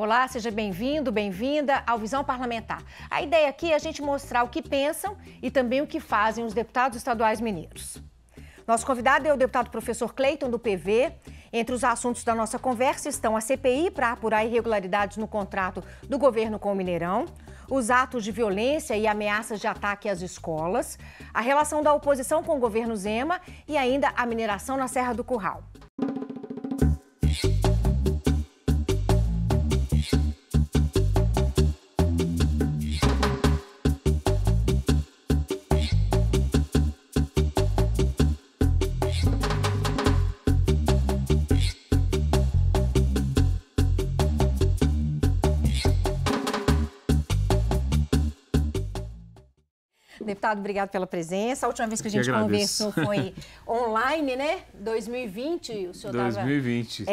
Olá, seja bem-vindo, bem-vinda ao Visão Parlamentar. A ideia aqui é a gente mostrar o que pensam e também o que fazem os deputados estaduais mineiros. Nosso convidado é o deputado professor Cleiton, do PV. Entre os assuntos da nossa conversa estão a CPI para apurar irregularidades no contrato do governo com o Mineirão, os atos de violência e ameaças de ataque às escolas, a relação da oposição com o governo Zema e ainda a mineração na Serra do Curral. Deputado, obrigado pela presença. A última vez que a gente conversou foi online, né? 2020, o senhor estava... 2020.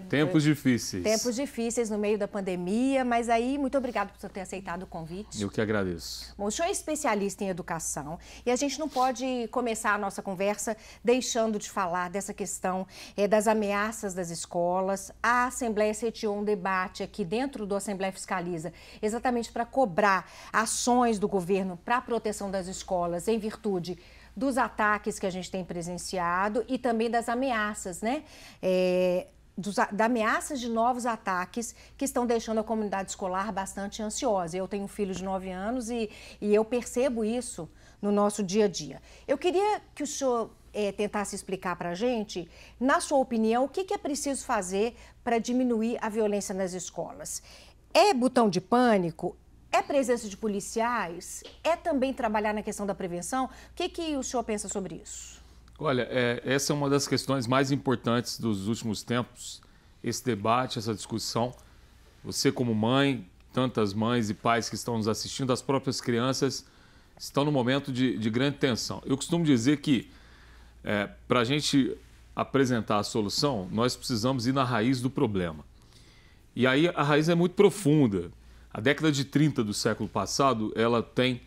Tempos difíceis. Tempos difíceis no meio da pandemia, mas aí, muito obrigado por ter aceitado o convite. Eu que agradeço. Bom, o senhor é especialista em educação e a gente não pode começar a nossa conversa deixando de falar dessa questão das ameaças das escolas. A Assembleia sediou um debate aqui dentro do Assembleia Fiscaliza, exatamente para cobrar ações do governo para a proteção das escolas em virtude dos ataques que a gente tem presenciado e também das ameaças, né? Das ameaças de novos ataques que estão deixando a comunidade escolar bastante ansiosa. Eu tenho um filho de 9 anos e eu percebo isso no nosso dia a dia. Eu queria que o senhor tentasse explicar para a gente, na sua opinião, o que é preciso fazer para diminuir a violência nas escolas. É botão de pânico? É presença de policiais? É também trabalhar na questão da prevenção? O que o senhor pensa sobre isso? Olha, essa é uma das questões mais importantes dos últimos tempos, esse debate, essa discussão. Você como mãe, tantas mães e pais que estão nos assistindo, as próprias crianças estão no momento de grande tensão. Eu costumo dizer que para a gente apresentar a solução, nós precisamos ir na raiz do problema. E aí a raiz é muito profunda. A década de 30 do século passado, ela tem,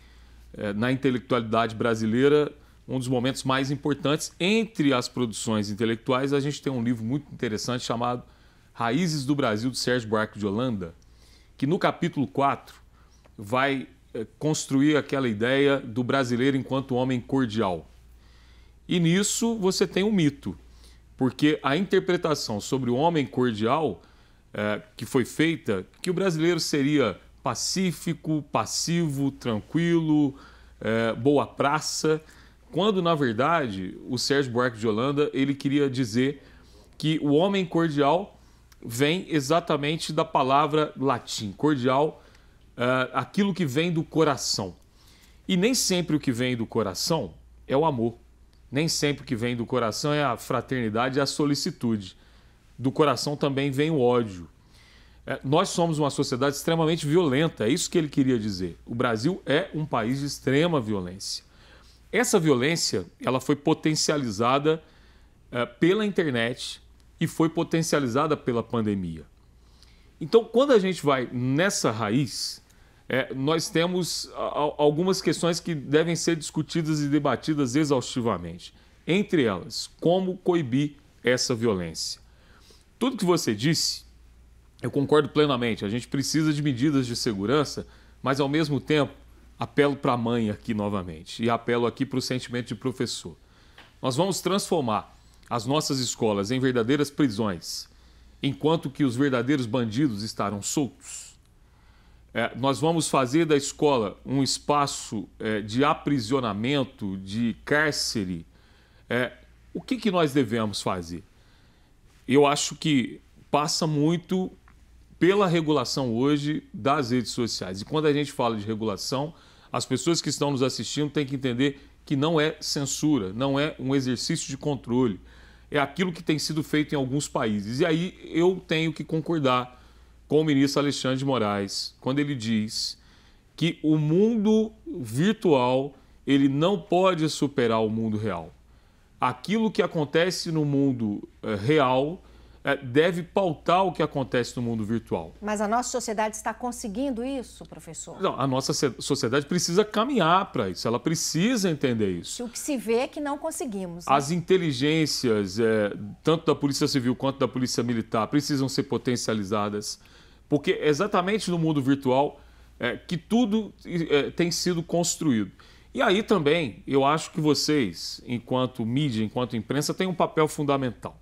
na intelectualidade brasileira, um dos momentos mais importantes. Entre as produções intelectuais, a gente tem um livro muito interessante chamado Raízes do Brasil, de Sérgio Buarque de Holanda, que no capítulo 4 vai construir aquela ideia do brasileiro enquanto homem cordial. E nisso você tem um mito, porque a interpretação sobre o homem cordial que foi feita, que o brasileiro seria pacífico, passivo, tranquilo, boa praça, quando, na verdade, o Sérgio Buarque de Holanda, ele queria dizer que o homem cordial vem exatamente da palavra latim, cordial, aquilo que vem do coração. E nem sempre o que vem do coração é o amor, nem sempre o que vem do coração é a fraternidade e a solicitude. Do coração também vem o ódio. Nós somos uma sociedade extremamente violenta, é isso que ele queria dizer. O Brasil é um país de extrema violência. Essa violência, ela foi potencializada pela internet e foi potencializada pela pandemia. Então, quando a gente vai nessa raiz, nós temos algumas questões que devem ser discutidas e debatidas exaustivamente. Entre elas, como coibir essa violência. Tudo que você disse, eu concordo plenamente. A gente precisa de medidas de segurança, mas, ao mesmo tempo, apelo para a mãe aqui novamente e apelo aqui para o sentimento de professor. Nós vamos transformar as nossas escolas em verdadeiras prisões, enquanto que os verdadeiros bandidos estarão soltos. Nós vamos fazer da escola um espaço de aprisionamento, de cárcere. O que nós devemos fazer? Eu acho que passa muito pela regulação hoje das redes sociais. E quando a gente fala de regulação, as pessoas que estão nos assistindo têm que entender que não é censura, não é um exercício de controle. É aquilo que tem sido feito em alguns países. E aí eu tenho que concordar com o ministro Alexandre de Moraes, quando ele diz que o mundo virtual ele não pode superar o mundo real. Aquilo que acontece no mundo real deve pautar o que acontece no mundo virtual. Mas a nossa sociedade está conseguindo isso, professor? Não, a nossa sociedade precisa caminhar para isso, ela precisa entender isso. O que se vê é que não conseguimos. Né? As inteligências, tanto da Polícia Civil quanto da Polícia Militar, precisam ser potencializadas porque é exatamente no mundo virtual que tudo tem sido construído. E aí também eu acho que vocês, enquanto mídia, enquanto imprensa, têm um papel fundamental.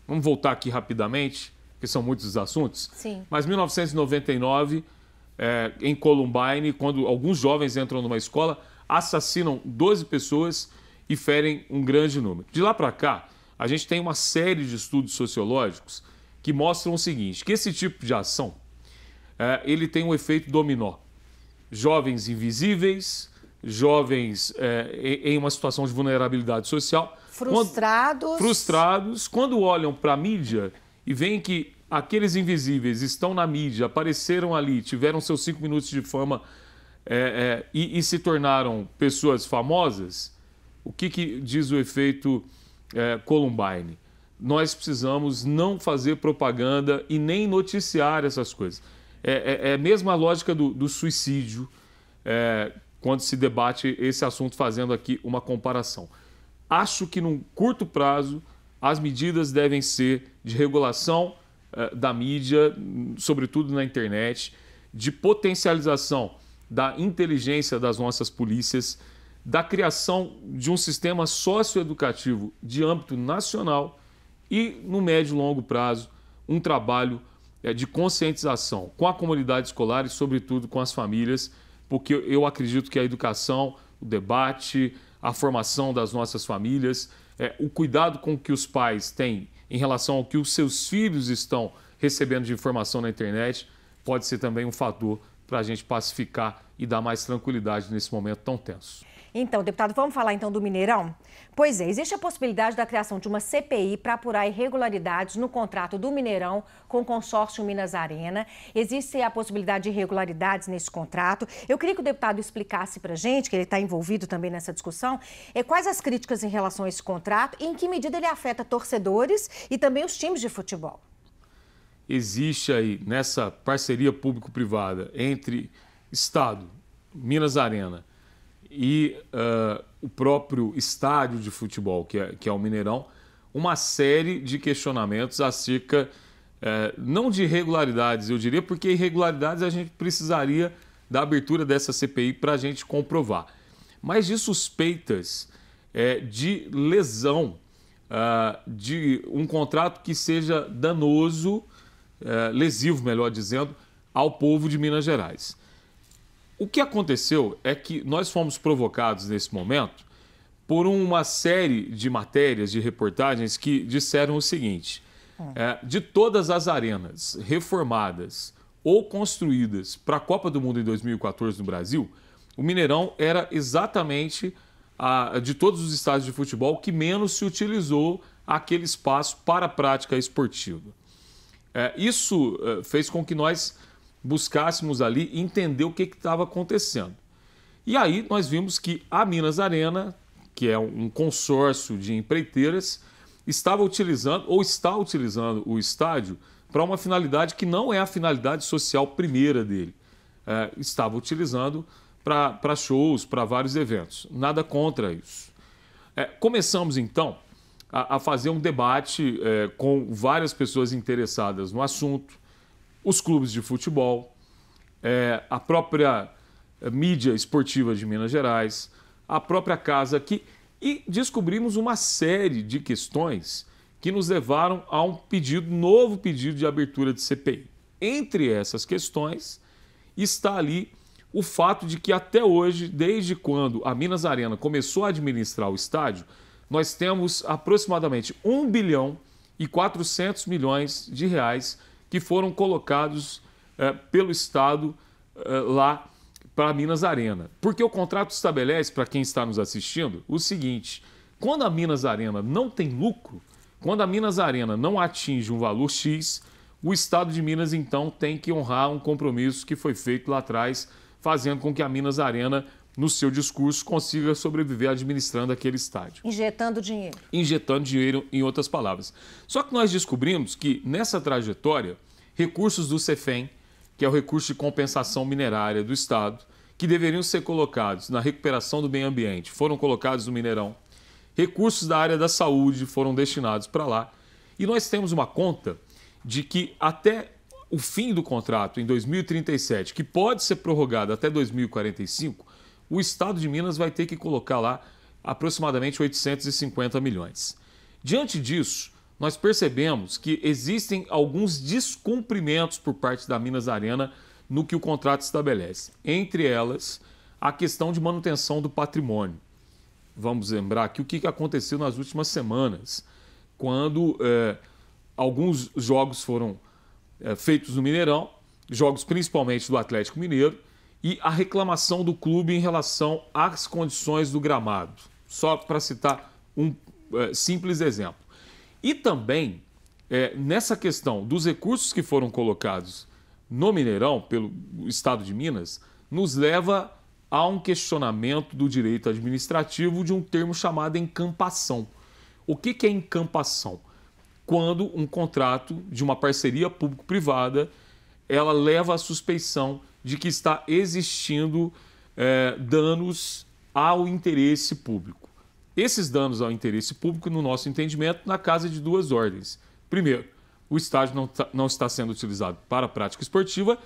Vamos voltar aqui rapidamente, porque são muitos os assuntos. Sim. Mas 1999, em Columbine, quando alguns jovens entram numa escola, assassinam 12 pessoas e ferem um grande número. De lá para cá, a gente tem uma série de estudos sociológicos que mostram o seguinte, que esse tipo de ação, ele tem um efeito dominó. Jovens invisíveis, jovens em uma situação de vulnerabilidade social. Frustrados, quando olham para a mídia e veem que aqueles invisíveis estão na mídia, apareceram ali, tiveram seus 5 minutos de fama e se tornaram pessoas famosas, o que diz o efeito Columbine? Nós precisamos não fazer propaganda e nem noticiar essas coisas. É a mesma lógica do suicídio, quando se debate esse assunto, fazendo aqui uma comparação. Acho que, num curto prazo, as medidas devem ser de regulação da mídia, sobretudo na internet, de potencialização da inteligência das nossas polícias, da criação de um sistema socioeducativo de âmbito nacional e, no médio e longo prazo, um trabalho de conscientização com a comunidade escolar e, sobretudo, com as famílias, porque eu acredito que a educação, o debate, a formação das nossas famílias, o cuidado com que os pais têm em relação ao que os seus filhos estão recebendo de informação na internet, pode ser também um fator para a gente pacificar e dar mais tranquilidade nesse momento tão tenso. Então, deputado, vamos falar então do Mineirão? Pois é, existe a possibilidade da criação de uma CPI para apurar irregularidades no contrato do Mineirão com o consórcio Minas Arena. Existe a possibilidade de irregularidades nesse contrato. Eu queria que o deputado explicasse para a gente, que ele está envolvido também nessa discussão, quais as críticas em relação a esse contrato e em que medida ele afeta torcedores e também os times de futebol. Existe aí, nessa parceria público-privada entre Estado, Minas Arena e o próprio estádio de futebol, que é o Mineirão, uma série de questionamentos acerca, não de irregularidades, eu diria, porque irregularidades a gente precisaria da abertura dessa CPI para a gente comprovar, mas de suspeitas de lesão de um contrato que seja danoso, lesivo, melhor dizendo, ao povo de Minas Gerais. O que aconteceu é que nós fomos provocados nesse momento por uma série de matérias, de reportagens que disseram o seguinte, de todas as arenas reformadas ou construídas para a Copa do Mundo em 2014 no Brasil, o Mineirão era exatamente, de todos os estádios de futebol, que menos se utilizou aquele espaço para a prática esportiva. Isso fez com que nós buscássemos ali entender o que estava acontecendo. E aí nós vimos que a Minas Arena, que é um consórcio de empreiteiras, estava utilizando ou está utilizando o estádio para uma finalidade que não é a finalidade social primeira dele. Estava utilizando para shows, para vários eventos. Nada contra isso. Começamos então a fazer um debate com várias pessoas interessadas no assunto, os clubes de futebol, a própria mídia esportiva de Minas Gerais, a própria casa aqui, e descobrimos uma série de questões que nos levaram a um novo pedido de abertura de CPI. Entre essas questões está ali o fato de que até hoje, desde quando a Minas Arena começou a administrar o estádio, nós temos aproximadamente 1 bilhão e 400 milhões de reais que foram colocados pelo Estado lá para a Minas Arena. Porque o contrato estabelece, para quem está nos assistindo, o seguinte, quando a Minas Arena não tem lucro, quando a Minas Arena não atinge um valor X, o Estado de Minas, então, tem que honrar um compromisso que foi feito lá atrás, fazendo com que a Minas Arena, no seu discurso, consiga sobreviver administrando aquele estádio. Injetando dinheiro. Injetando dinheiro, em outras palavras. Só que nós descobrimos que, nessa trajetória, recursos do CEFEM, que é o recurso de compensação minerária do Estado, que deveriam ser colocados na recuperação do meio ambiente, foram colocados no Mineirão. Recursos da área da saúde foram destinados para lá. E nós temos uma conta de que até o fim do contrato em 2037, que pode ser prorrogado até 2045, o Estado de Minas vai ter que colocar lá aproximadamente 850 milhões. Diante disso, nós percebemos que existem alguns descumprimentos por parte da Minas Arena no que o contrato estabelece. Entre elas, a questão de manutenção do patrimônio. Vamos lembrar que o que aconteceu nas últimas semanas, quando alguns jogos foram feitos no Mineirão, jogos principalmente do Atlético Mineiro, e a reclamação do clube em relação às condições do gramado. Só para citar um simples exemplo. E também, nessa questão dos recursos que foram colocados no Mineirão, pelo Estado de Minas, nos leva a um questionamento do direito administrativo de um termo chamado encampação. O que é encampação? Quando um contrato de uma parceria público-privada ela leva à suspeição de que está existindo danos ao interesse público. Esses danos ao interesse público, no nosso entendimento, na casa de duas ordens. Primeiro, o estádio não está sendo utilizado para a prática esportiva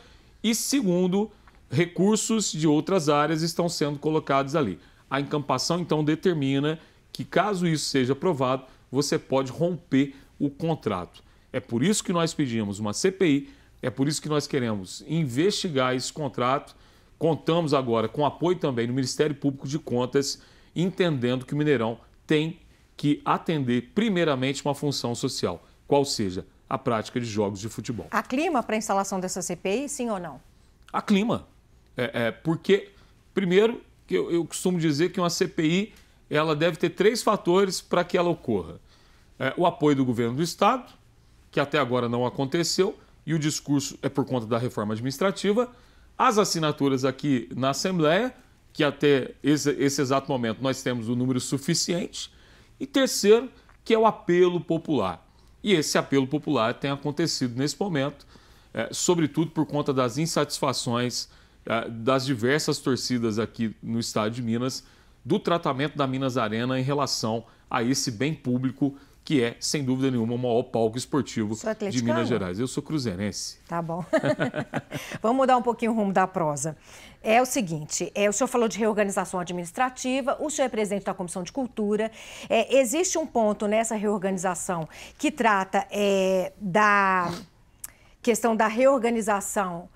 e, segundo, recursos de outras áreas estão sendo colocados ali. A encampação, então, determina que, caso isso seja aprovado, você pode romper o contrato. É por isso que nós pedimos uma CPI, é por isso que nós queremos investigar esse contrato. Contamos agora com apoio também do Ministério Público de Contas, entendendo que o Mineirão tem que atender primeiramente uma função social, qual seja a prática de jogos de futebol. Há clima para a instalação dessa CPI, sim ou não? Há clima. Porque, primeiro, que eu costumo dizer que uma CPI ela deve ter 3 fatores para que ela ocorra. O apoio do governo do Estado, que até agora não aconteceu, e o discurso é por conta da reforma administrativa, as assinaturas aqui na Assembleia, que até esse exato momento nós temos o número suficiente, e terceiro, que é o apelo popular. E esse apelo popular tem acontecido nesse momento, sobretudo por conta das insatisfações das diversas torcidas aqui no estado de Minas, do tratamento da Minas Arena em relação a esse bem público que é, sem dúvida nenhuma, o maior palco esportivo de Minas Gerais. Eu sou cruzeirense. Tá bom. Vamos mudar um pouquinho o rumo da prosa. É o seguinte, o senhor falou de reorganização administrativa, o senhor é presidente da Comissão de Cultura. Existe um ponto nessa reorganização que trata da questão da reorganização,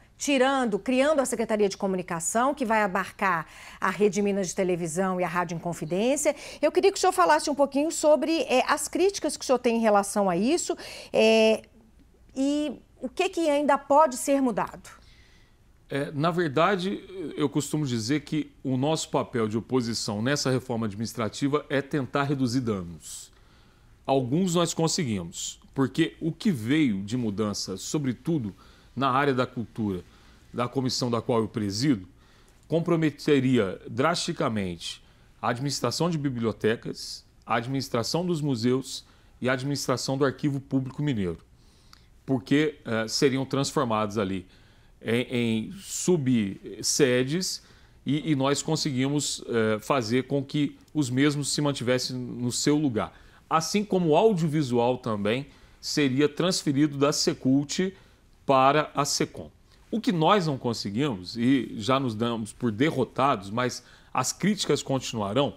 criando a Secretaria de Comunicação, que vai abarcar a Rede Minas de Televisão e a Rádio Inconfidência. Eu queria que o senhor falasse um pouquinho sobre as críticas que o senhor tem em relação a isso e o que ainda pode ser mudado. Na verdade, eu costumo dizer que o nosso papel de oposição nessa reforma administrativa é tentar reduzir danos. Alguns nós conseguimos, porque o que veio de mudança, sobretudo na área da cultura, da comissão da qual eu presido, comprometeria drasticamente a administração de bibliotecas, a administração dos museus e a administração do Arquivo Público Mineiro, porque seriam transformados ali em subsedes e nós conseguimos fazer com que os mesmos se mantivessem no seu lugar. Assim como o audiovisual também seria transferido da Secult para a SECOM. O que nós não conseguimos, e já nos damos por derrotados, mas as críticas continuarão,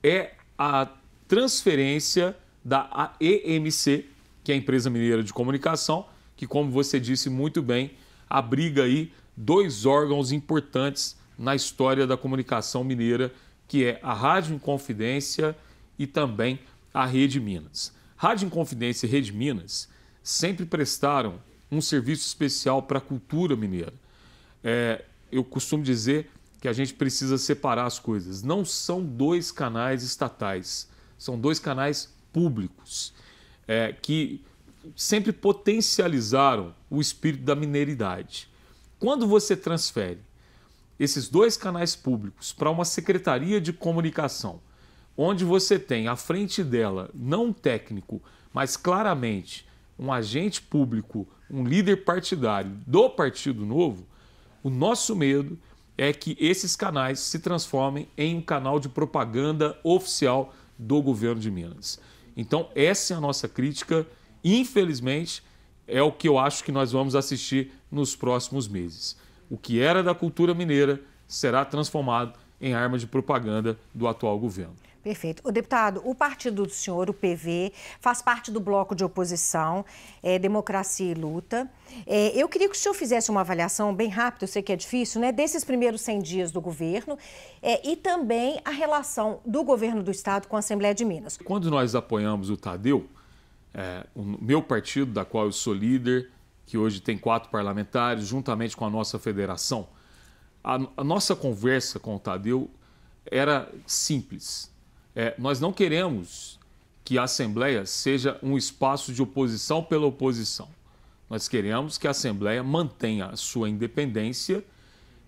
é a transferência da EMC, que é a Empresa Mineira de Comunicação, que, como você disse muito bem, abriga aí 2 órgãos importantes na história da comunicação mineira, que é a Rádio Inconfidência e também a Rede Minas. Rádio Inconfidência e Rede Minas sempre prestaram um serviço especial para a cultura mineira. Eu costumo dizer que a gente precisa separar as coisas. Não são 2 canais estatais, são 2 canais públicos que sempre potencializaram o espírito da mineiridade. Quando você transfere esses 2 canais públicos para uma secretaria de comunicação, onde você tem à frente dela, não um técnico, mas claramente um agente público, um líder partidário do Partido Novo, o nosso medo é que esses canais se transformem em um canal de propaganda oficial do governo de Minas. Então, essa é a nossa crítica. Infelizmente, é o que eu acho que nós vamos assistir nos próximos meses. O que era da cultura mineira será transformado em arma de propaganda do atual governo. Perfeito. O deputado, o partido do senhor, o PV, faz parte do bloco de oposição, Democracia e Luta. Eu queria que o senhor fizesse uma avaliação bem rápida, eu sei que é difícil, né, desses primeiros 100 dias do governo e também a relação do governo do Estado com a Assembleia de Minas. Quando nós apoiamos o Tadeu, o meu partido, da qual eu sou líder, que hoje tem 4 parlamentares, juntamente com a nossa federação, a nossa conversa com o Tadeu era simples. Nós não queremos que a Assembleia seja um espaço de oposição pela oposição. Nós queremos que a Assembleia mantenha a sua independência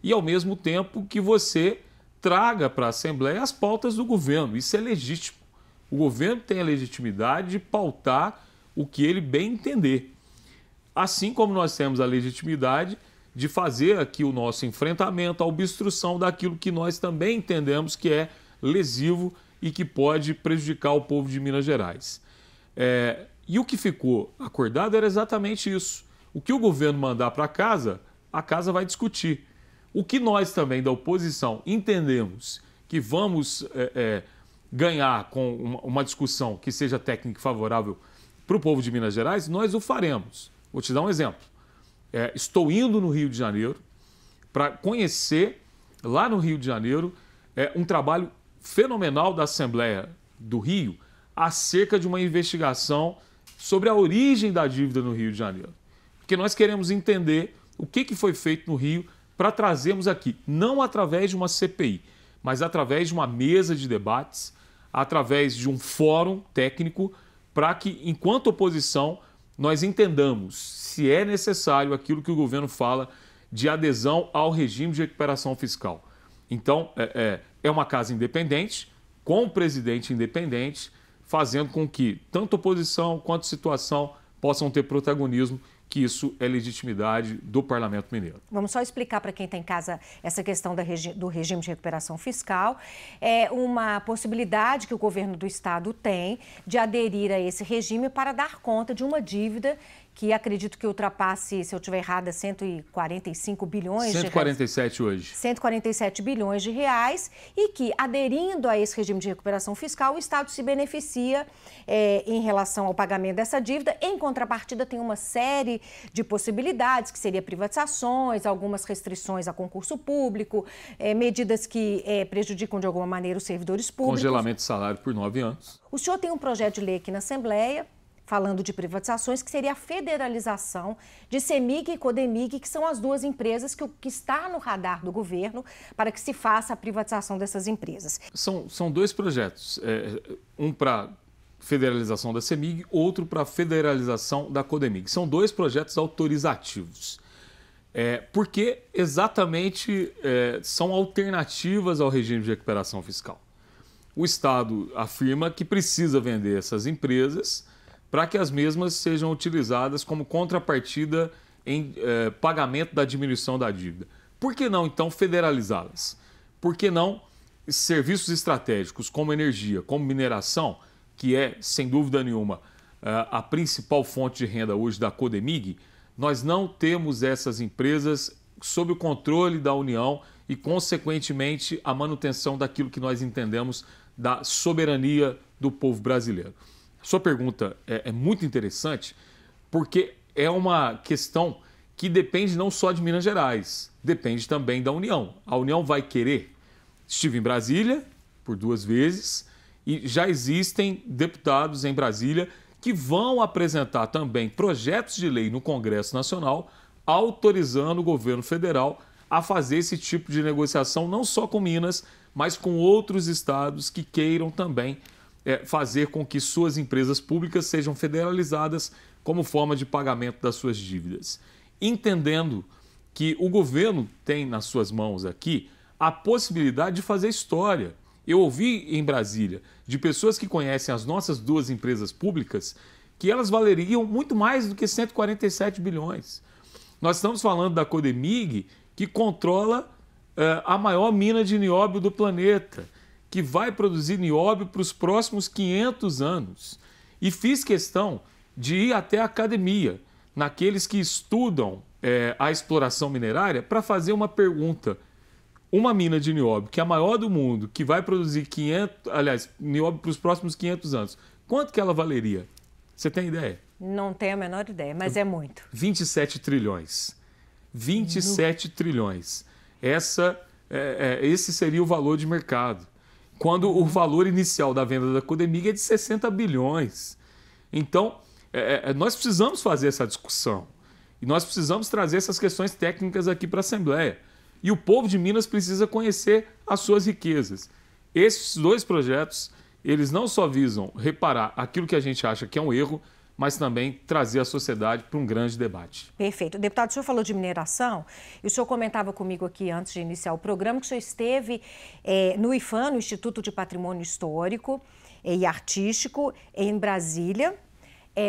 e, ao mesmo tempo, que você traga para a Assembleia as pautas do governo. Isso é legítimo. O governo tem a legitimidade de pautar o que ele bem entender. Assim como nós temos a legitimidade de fazer aqui o nosso enfrentamento, a obstrução daquilo que nós também entendemos que é lesivo e que pode prejudicar o povo de Minas Gerais. E o que ficou acordado era exatamente isso. O que o governo mandar para casa, a casa vai discutir. O que nós também da oposição entendemos que vamos ganhar com uma discussão que seja técnica e favorável para o povo de Minas Gerais, nós o faremos. Vou te dar um exemplo. Estou indo no Rio de Janeiro para conhecer, lá no Rio de Janeiro, um trabalho fenomenal da Assembleia do Rio acerca de uma investigação sobre a origem da dívida no Rio de Janeiro. Porque nós queremos entender o que foi feito no Rio para trazermos aqui, não através de uma CPI, mas através de uma mesa de debates, através de um fórum técnico, para que, enquanto oposição, nós entendamos se é necessário aquilo que o governo fala de adesão ao regime de recuperação fiscal. Então, é uma casa independente, com o presidente independente, fazendo com que tanto oposição quanto situação possam ter protagonismo, que isso é legitimidade do Parlamento Mineiro. Vamos só explicar para quem está em casa essa questão do regime de recuperação fiscal. É uma possibilidade que o governo do Estado tem de aderir a esse regime para dar conta de uma dívida que acredito que ultrapasse, se eu estiver errada, 145 bilhões 147 de reais. Hoje. 147 bilhões de reais e que, aderindo a esse regime de recuperação fiscal, o Estado se beneficia em relação ao pagamento dessa dívida. Em contrapartida, tem uma série de possibilidades, que seria privatizações, algumas restrições a concurso público, medidas que prejudicam de alguma maneira os servidores públicos. Congelamento de salário por 9 anos. O senhor tem um projeto de lei aqui na Assembleia, falando de privatizações, que seria a federalização de CEMIG e CODEMIG, que são as duas empresas que está no radar do governo para que se faça a privatização dessas empresas. São 2 projetos, um para federalização da CEMIG, outro para federalização da CODEMIG. São 2 projetos autorizativos, porque exatamente são alternativas ao regime de recuperação fiscal. O Estado afirma que precisa vender essas empresas para que as mesmas sejam utilizadas como contrapartida em pagamento da diminuição da dívida. Por que não, então, federalizá-las? Por que não serviços estratégicos como energia, como mineração, que é, sem dúvida nenhuma, a principal fonte de renda hoje da CODEMIG, nós não temos essas empresas sob o controle da União e, consequentemente, a manutenção daquilo que nós entendemos da soberania do povo brasileiro. Sua pergunta é muito interessante porque é uma questão que depende não só de Minas Gerais, depende também da União. A União vai querer. Estive em Brasília por 2 vezes e já existem deputados em Brasília que vão apresentar também projetos de lei no Congresso Nacional autorizando o governo federal a fazer esse tipo de negociação não só com Minas, mas com outros estados que queiram também fazer com que suas empresas públicas sejam federalizadas como forma de pagamento das suas dívidas. Entendendo que o governo tem nas suas mãos aqui a possibilidade de fazer história. Eu ouvi em Brasília de pessoas que conhecem as nossas 2 empresas públicas que elas valeriam muito mais do que 147 bilhões. Nós estamos falando da CODEMIG, que controla a maior mina de nióbio do planeta, que vai produzir nióbio para os próximos 500 anos. E fiz questão de ir até a academia. naqueles que estudam a exploração minerária para fazer uma pergunta. Uma mina de nióbio, que é a maior do mundo, que vai produzir nióbio para os próximos 500 anos, quanto que ela valeria? Você tem ideia? Não tenho a menor ideia, mas é muito. 27 trilhões. 27 trilhões. Esse seria o valor de mercado. Quando o valor inicial da venda da Codemig é de 60 bilhões. Então, nós precisamos fazer essa discussão. E nós precisamos trazer essas questões técnicas aqui para a Assembleia. E o povo de Minas precisa conhecer as suas riquezas. Esses dois projetos, eles não só visam reparar aquilo que a gente acha que é um erro, mas também trazer a sociedade para um grande debate. Perfeito. Deputado, o senhor falou de mineração e o senhor comentava comigo aqui antes de iniciar o programa que o senhor esteve no IPHAN, no Instituto de Patrimônio Histórico e Artístico, em Brasília,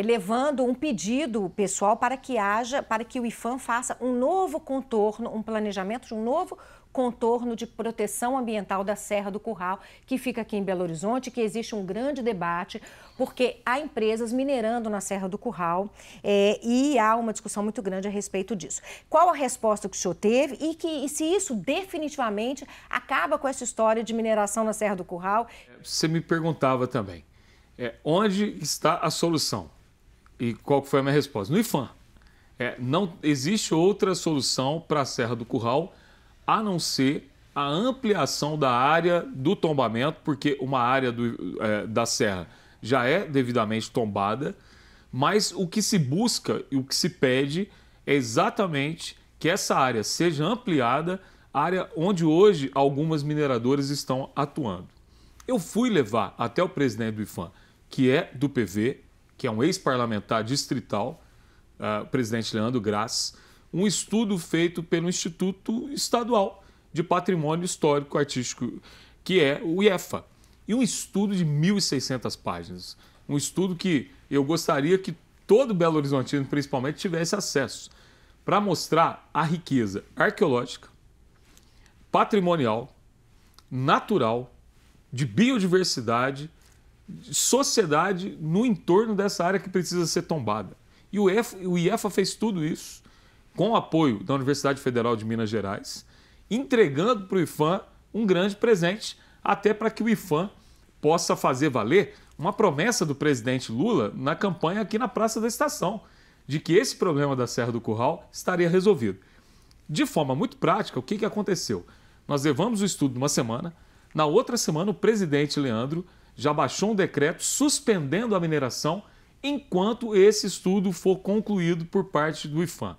levando um pedido pessoal para que o IPHAN faça um novo contorno, um planejamento de um novo contorno de proteção ambiental da Serra do Curral, que fica aqui em Belo Horizonte, que existe um grande debate, porque há empresas minerando na Serra do Curral e há uma discussão muito grande a respeito disso. Qual a resposta que o senhor teve e se isso definitivamente acaba com essa história de mineração na Serra do Curral? Você me perguntava também, onde está a solução? E qual foi a minha resposta? No IPHAN. Não existe outra solução para a Serra do Curral a não ser a ampliação da área do tombamento, porque uma área da serra já é devidamente tombada, mas o que se busca e o que se pede é exatamente que essa área seja ampliada, área onde hoje algumas mineradoras estão atuando. Eu fui levar até o presidente do IPHAN, que é do PV, que é um ex-parlamentar distrital, o presidente Leandro Graça, um estudo feito pelo Instituto Estadual de Patrimônio Histórico Artístico, que é o IEFA. E um estudo de 1.600 páginas. Um estudo que eu gostaria que todo Belo Horizontino, principalmente, tivesse acesso, para mostrar a riqueza arqueológica, patrimonial, natural, de biodiversidade, de sociedade no entorno dessa área que precisa ser tombada. E o IEFA fez tudo isso com o apoio da Universidade Federal de Minas Gerais, entregando para o IPHAN um grande presente, até para que o IPHAN possa fazer valer uma promessa do presidente Lula na campanha aqui na Praça da Estação, de que esse problema da Serra do Curral estaria resolvido. De forma muito prática, o que aconteceu? Nós levamos o estudo numa semana, na outra semana o presidente Leandro já baixou um decreto suspendendo a mineração enquanto esse estudo for concluído por parte do IPHAN.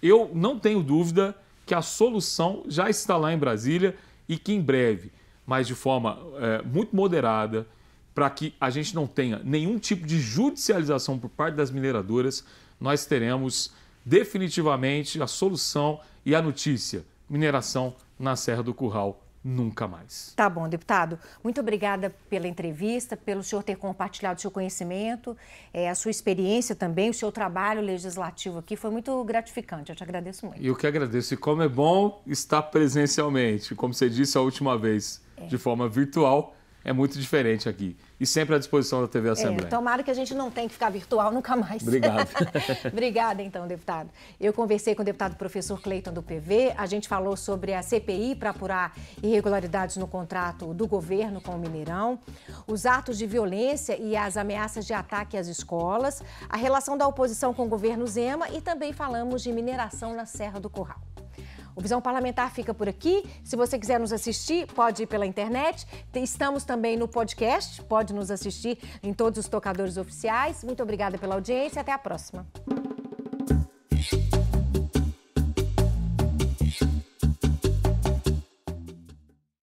Eu não tenho dúvida que a solução já está lá em Brasília e que em breve, mas de forma muito moderada, para que a gente não tenha nenhum tipo de judicialização por parte das mineradoras, nós teremos definitivamente a solução e a notícia: mineração na Serra do Curral nunca mais. Tá bom, deputado. Muito obrigada pela entrevista, pelo senhor ter compartilhado o seu conhecimento, a sua experiência também, o seu trabalho legislativo aqui. Foi muito gratificante, eu te agradeço muito. Eu que agradeço. E como é bom estar presencialmente, como você disse a última vez, de forma virtual, é muito diferente aqui. E sempre à disposição da TV Assembleia. Tomara que a gente não tenha que ficar virtual nunca mais. Obrigado. Obrigada, então, deputado. Eu conversei com o deputado professor Cleiton do PV. A gente falou sobre a CPI para apurar irregularidades no contrato do governo com o Mineirão, os atos de violência e as ameaças de ataque às escolas, a relação da oposição com o governo Zema e também falamos de mineração na Serra do Curral. O Visão Parlamentar fica por aqui. Se você quiser nos assistir, pode ir pela internet. Estamos também no podcast, pode nos assistir em todos os tocadores oficiais. Muito obrigada pela audiência e até a próxima.